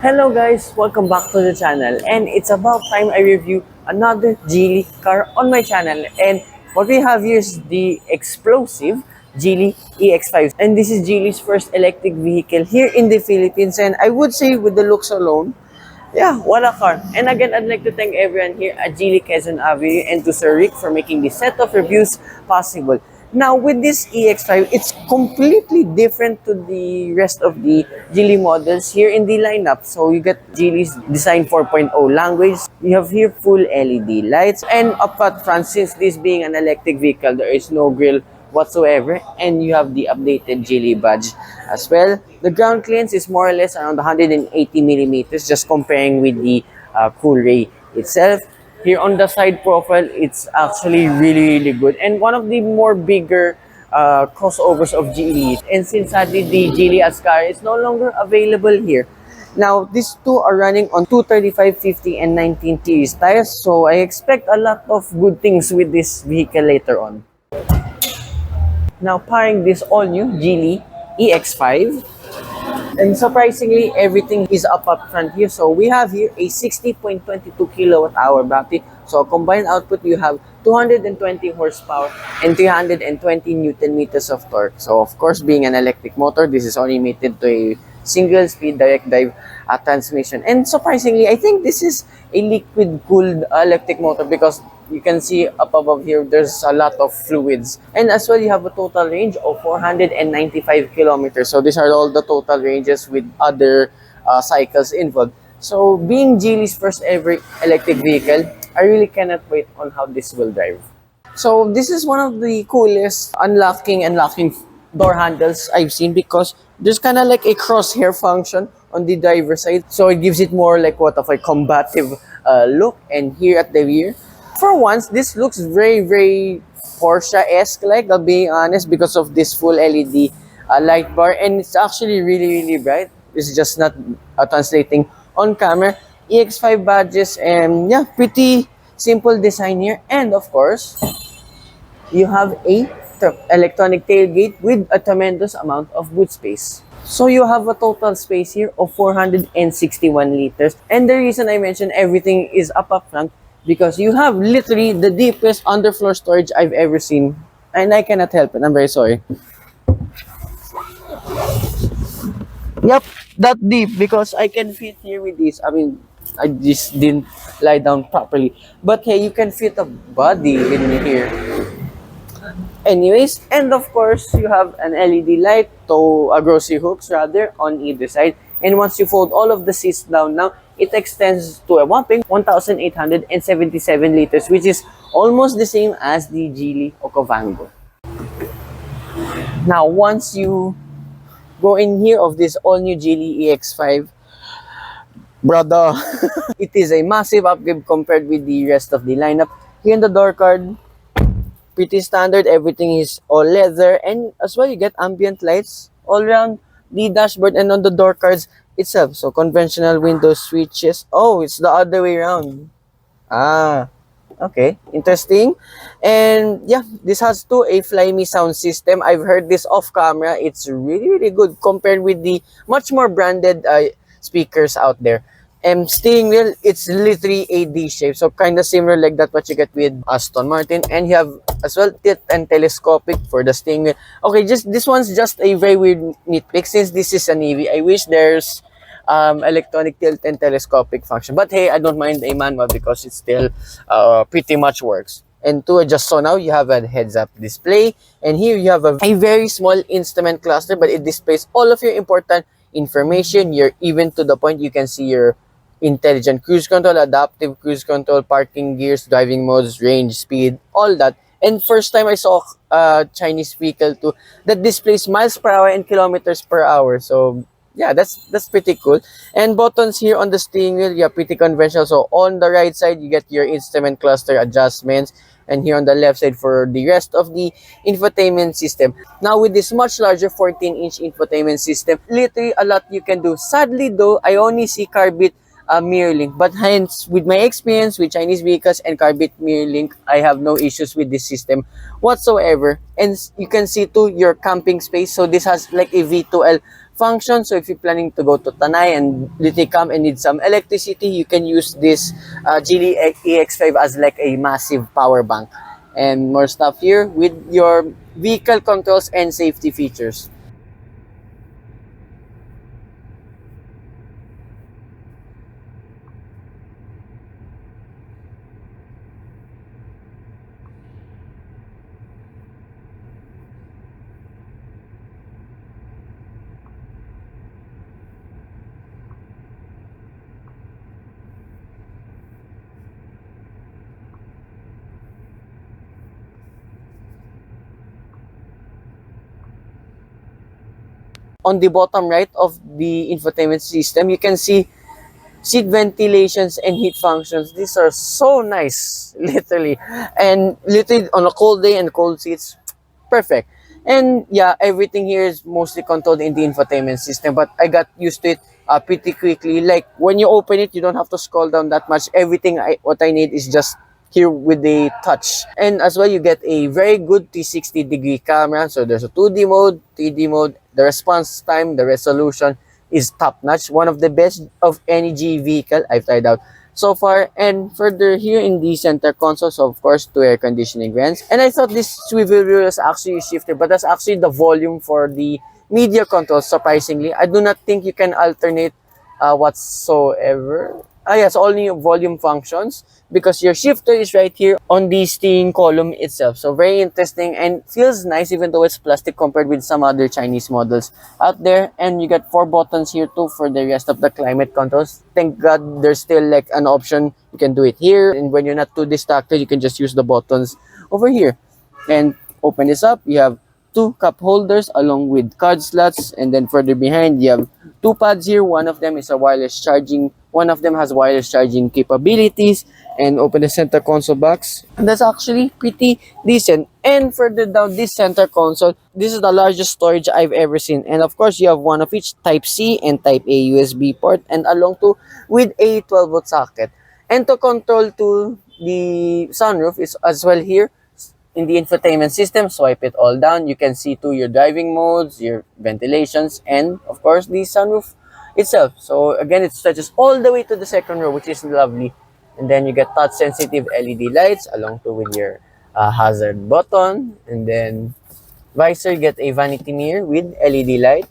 Hello guys, welcome back to the channel, and it's about time I review another Geely car on my channel. And what we have here is the explosive Geely EX5, and this is Geely's first electric vehicle here in the Philippines. And I would say with the looks alone, yeah, what a car. And again, I'd like to thank everyone here at Geely Quezon Avenue and to Sir Rick for making this set of reviews possible. Now, with this EX5, it's completely different to the rest of the Geely models here in the lineup. So you get Geely's Design 4.0 language. You have here full LED lights. And up at front, since this being an electric vehicle, there is no grille whatsoever, and you have the updated Geely badge as well. The ground clearance is more or less around 180 millimeters, just comparing with the Cool Ray itself. Here on the side profile, it's actually really good, and one of the more bigger crossovers of Geely. And since sadly the Geely Ascar is no longer available here, now these two are running on 235, 50, and 19 series tires, so I expect a lot of good things with this vehicle later on. Now pairing this all-new Geely EX5, and surprisingly everything is up front here. So we have here a 60.22 kilowatt hour battery. So combined output, you have 220 horsepower and 320 newton meters of torque. So of course, being an electric motor, this is only mated to a single speed direct drive transmission. And surprisingly, I think this is a liquid cooled electric motor, because you can see up above here, there's a lot of fluids. And as well, you have a total range of 495 kilometers. So these are all the total ranges with other cycles involved. So being Geely's first ever electric vehicle, I really cannot wait on how this will drive. So this is one of the coolest unlocking and locking door handles I've seen, because there's kind of like a crosshair function on the driver's side. So it gives it more like what of a combative look. And here at the rear, for once, this looks very Porsche-esque, like, I'll be honest, because of this full LED light bar, and it's actually really bright. It's just not translating on camera. EX5 badges, and yeah, pretty simple design here. And of course, you have a electronic tailgate with a tremendous amount of boot space. So you have a total space here of 461 liters. And the reason I mentioned everything is up front, because you have literally the deepest underfloor storage I've ever seen. And I cannot help it. I'm very sorry. Yep, that deep, because I can fit here with this. I mean, I just didn't lie down properly. But hey, you can fit a body in here. Anyways, and of course, you have an LED light, to grocery hooks rather, on either side. And once you fold all of the seats down now, it extends to a whopping 1,877 liters, which is almost the same as the Geely Okavango. Now, once you go in here of this all-new Geely EX5, brother, it is a massive upgrade compared with the rest of the lineup. Here in the door card, pretty standard, everything is all leather, and as well you get ambient lights all around the dashboard and on the door cards itself. So conventional window switches. Oh, it's the other way around. Ah, okay, interesting. And yeah, this has too a Fly Me sound system. I've heard this off camera. It's really good compared with the much more branded speakers out there. And steering wheel, it's literally a D shape, so kind of similar like that what you get with Aston Martin. And you have as well tilt and telescopic for the steering wheel. Okay, just this one's just a very weird nitpick, since this is an EV. I wish there's electronic tilt and telescopic function, but hey, I don't mind a manual because it still pretty much works. And two, I just saw now, you have a heads-up display, and here you have a very small instrument cluster, but it displays all of your important information. You're even to the point you can see your intelligent cruise control, adaptive cruise control, parking gears, driving modes, range, speed, all that. And first time I saw a Chinese vehicle too that displays miles per hour and kilometers per hour. So yeah, that's pretty cool. And buttons here on the steering wheel, yeah, pretty conventional. So on the right side, you get your instrument cluster adjustments, and here on the left side for the rest of the infotainment system. Now with this much larger 14-inch infotainment system, literally a lot you can do. Sadly though, I only see carbide mirror link, but hence with my experience with Chinese vehicles and carbide mirror link, I have no issues with this system whatsoever. And you can see too your camping space. So this has like a V2L function. So if you're planning to go to Tanay and Liticam and need some electricity, you can use this Geely EX5 as like a massive power bank. And more stuff here with your vehicle controls and safety features. On the bottom right of the infotainment system, you can see seat ventilations and heat functions. These are so nice, literally. And literally on a cold day and cold seats, perfect. And yeah, everything here is mostly controlled in the infotainment system, but I got used to it pretty quickly. Like when you open it, you don't have to scroll down that much. Everything what I need is just here with the touch. And as well, you get a very good 360-degree camera. So there's a 2D mode, 3D mode. The response time, the resolution is top notch. One of the best of any G vehicle I've tried out so far. And further here in the center console, so of course, two air conditioning vents. And I thought this swivel wheel was actually shifted, but that's actually the volume for the media controls, surprisingly. I do not think you can alternate whatsoever. Yes, only volume functions because your shifter is right here on the steering column itself. So very interesting and feels nice even though it's plastic compared with some other Chinese models out there. And you got 4 buttons here too for the rest of the climate controls. Thank God there's still like an option. You can do it here, and when you're not too distracted, you can just use the buttons over here. And open this up, you have 2 cup holders along with card slots, and then further behind you have 2 pads here. One of them is a wireless charging, one of them has wireless charging capabilities. And open the center console box, and that's actually pretty decent. And further down this center console, this is the largest storage I've ever seen. And of course, you have one of each type C and type A USB port, and along to with a 12-volt socket. And to control to the sunroof is as well here in the infotainment system. Swipe it all down, you can see to your driving modes, your ventilations, and of course the sunroof itself. So again, it stretches all the way to the second row, which is lovely. And then you get touch sensitive LED lights along to with your hazard button. And then visor, you get a vanity mirror with LED light.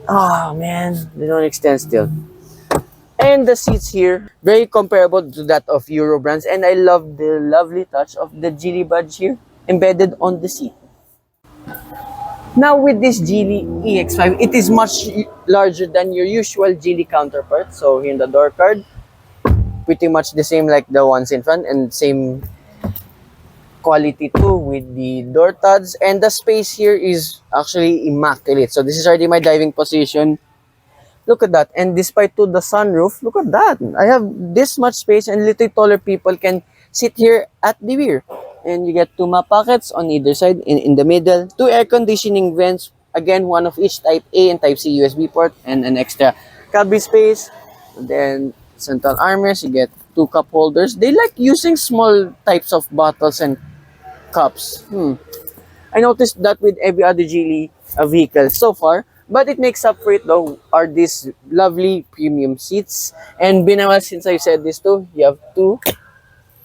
Oh man, they don't extend still. And the seats here, very comparable to that of Euro brands. And I love the lovely touch of the Geely badge here embedded on the seat. Now with this Geely EX5, it is much larger than your usual Geely counterpart. So here in the door card, pretty much the same like the ones in front, and same quality too with the door studs. And the space here is actually immaculate. So this is already my driving position. Look at that. And despite to the sunroof, look at that. I have this much space, and little taller people can sit here at the rear. And you get 2 map pockets on either side. In the middle, 2 air conditioning vents. Again, one of each type A and type C USB port, and an extra cabin space. And then central armrest, you get 2 cup holders. They like using small types of bottles and cups. I noticed that with every other Geely vehicle so far, but it makes up for it though are these lovely premium seats. And binawal, since I said this too, you have 2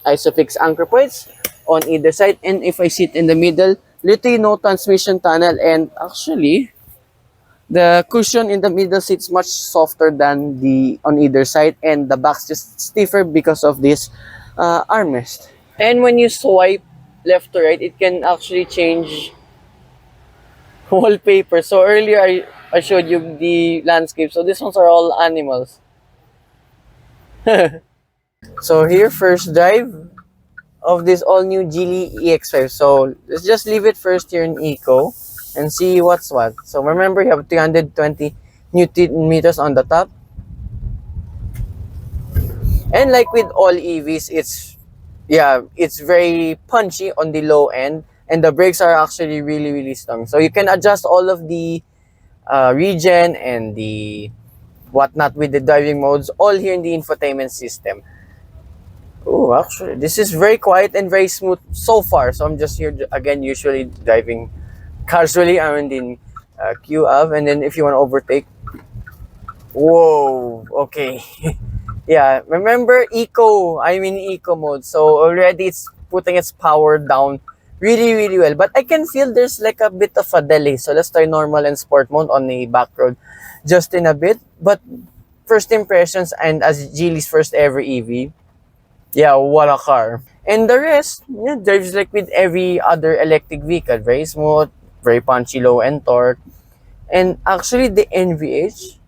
isofix anchor points on either side. And if I sit in the middle, literally no transmission tunnel, and actually the cushion in the middle seats much softer than the on either side, and the back's just stiffer because of this armrest. And when you swipe left to right, it can actually change wallpaper. So earlier I showed you the landscape. So these ones are all animals. So here, first drive of this all new Geely EX5. So let's just leave it first here in Eco and see what's what. So remember, you have 320 Newton meters on the top. And like with all EVs, it's very punchy on the low end, and the brakes are actually really strong. So you can adjust all of the regen and the whatnot with the driving modes all here in the infotainment system. Oh, actually, this is very quiet and very smooth so far. So I'm just here again, usually driving casually around in QAV, and then if you want to overtake, whoa, okay. Yeah, remember eco mode. So already it's putting its power down really, really well. But I can feel there's like a bit of a delay. So let's try normal and sport mode on the back road just in a bit. But first impressions, and as Geely's first ever EV, yeah, what a car. And the rest, yeah, drives like with every other electric vehicle. Very smooth, very punchy, low end torque. And actually the NVH,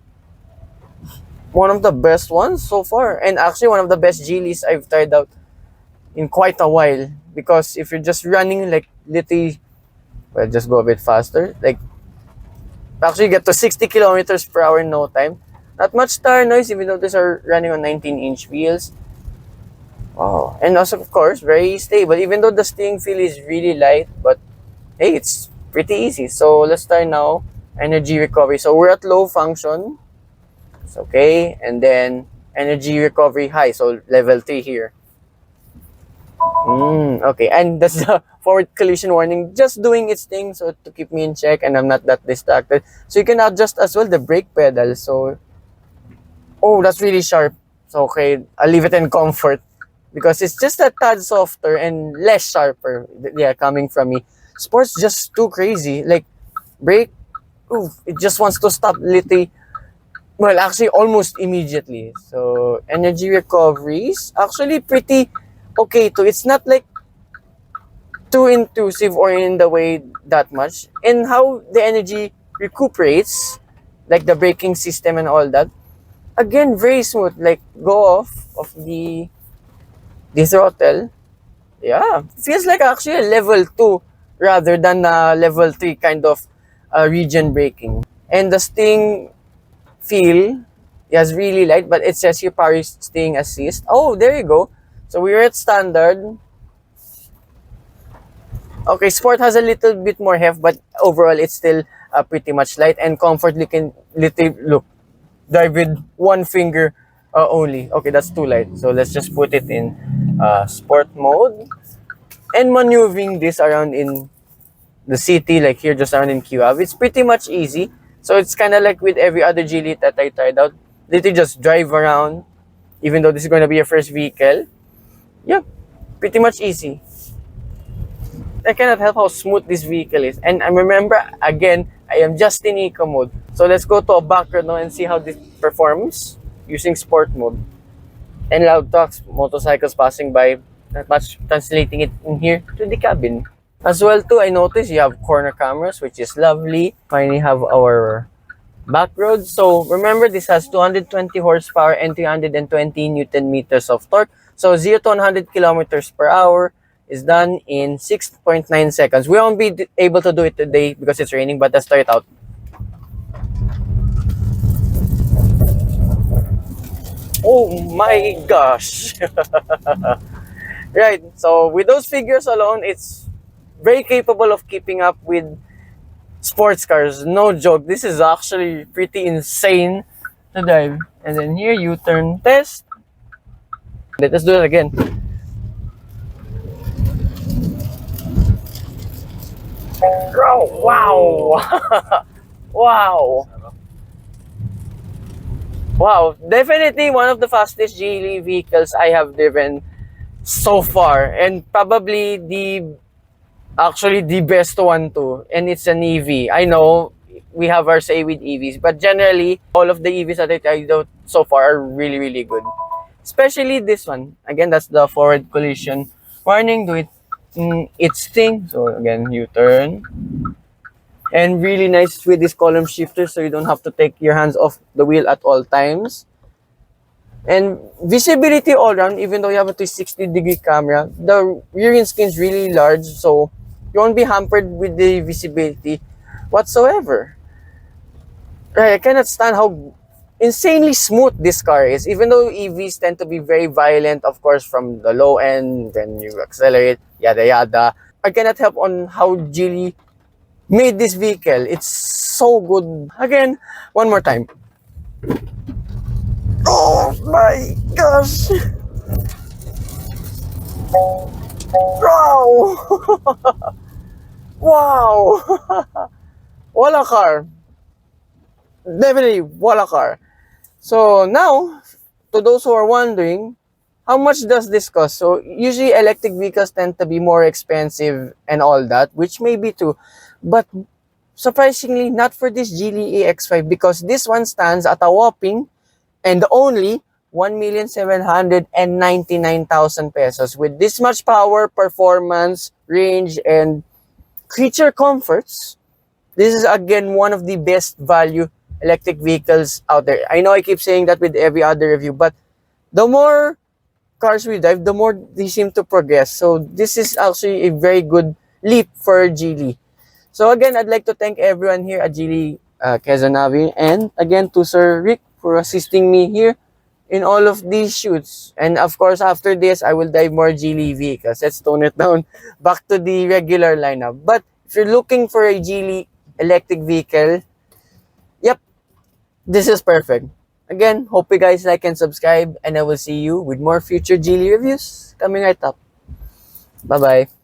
one of the best ones so far. And actually one of the best Geelys I've tried out in quite a while. Because if you're just running like literally, well, just go a bit faster. Like, actually get to 60 kilometers per hour in no time. Not much tire noise even though these are running on 19-inch wheels. Oh, and also of course very stable. Even though the steering feel is really light, but hey, it's pretty easy. So let's start now. Energy recovery. So we're at low function. It's okay. And then energy recovery high. So level 3 here. Okay, and that's the forward collision warning, just doing its thing so to keep me in check and I'm not that distracted. So you can adjust as well the brake pedal. So, oh, that's really sharp. So okay, I'll leave it in comfort because it's just a tad softer and less sharper. Yeah, coming from me. Sport's just too crazy. Like brake, oof, it just wants to stop literally. Well, actually, almost immediately. So energy recovery is actually pretty okay too. It's not like too intrusive or in the way that much. And how the energy recuperates, like the braking system and all that, again, very smooth. Like go off of the throttle. Yeah, feels like actually a level 2 rather than a level 3 kind of region braking. And the steering feel is really light, but it says here power steering assist. Oh, there you go. So we're at standard. Okay, sport has a little bit more heft, but overall it's still pretty much light and comfort. You can literally look drive with one finger only. Okay, that's too light. So let's just put it in sport mode and maneuvering this around in the city, like here, just around in QAV. It's pretty much easy. So it's kind of like with every other Geely that I tried out. Literally just drive around, even though this is going to be your first vehicle. Yeah, pretty much easy. I cannot help how smooth this vehicle is. And I remember, again, I am just in eco mode. So let's go to a back road now and see how this performs using sport mode. And loud talks, motorcycles passing by, not much translating it in here to the cabin. As well too, I noticed you have corner cameras, which is lovely. Finally have our back road. So remember, this has 220 horsepower and 320 Newton meters of torque. So 0 to 100 kilometers per hour is done in 6.9 seconds. We won't be able to do it today because it's raining, but let's try it out. Oh my gosh. Right, so with those figures alone, it's very capable of keeping up with sports cars. No joke, this is actually pretty insane to drive. And then here, U-turn test. Let's do it again. Oh, wow! Wow! Wow, definitely one of the fastest Geely vehicles I have driven so far, and probably actually the best one too. And it's an EV. I know we have our say with EVs, but generally all of the EVs that I tried out so far are really, really good. Especially this one. Again, that's the forward collision warning. Do it its thing. So again, U-turn. And really nice with this column shifter, so you don't have to take your hands off the wheel at all times. And visibility all around, even though you have a 360-degree camera, the rear windscreen is really large, so you won't be hampered with the visibility whatsoever. Right, I cannot stand how insanely smooth this car is. Even though EVs tend to be very violent, of course, from the low end, then you accelerate, yada yada. I cannot help on how Geely made this vehicle. It's so good. Again, one more time. Oh my gosh! Wow! Wow! Wala car. Definitely, wala car. So now, to those who are wondering, how much does this cost? So usually electric vehicles tend to be more expensive and all that, which may be true. But surprisingly, not for this Geely EX5 because this one stands at a whopping and only 1,799,000 pesos. With this much power, performance, range, and creature comforts, this is again one of the best value electric vehicles out there. I know I keep saying that with every other review, but the more cars we drive, the more they seem to progress. So this is actually a very good leap for Geely. So again, I'd like to thank everyone here at Geely Quezon Navi, and again to Sir Rick for assisting me here in all of these shoots. And of course, after this, I will dive more Geely vehicles. Let's tone it down back to the regular lineup. But if you're looking for a Geely electric vehicle, yep, this is perfect. Again, hope you guys like and subscribe, and I will see you with more future Geely reviews coming right up. Bye-bye.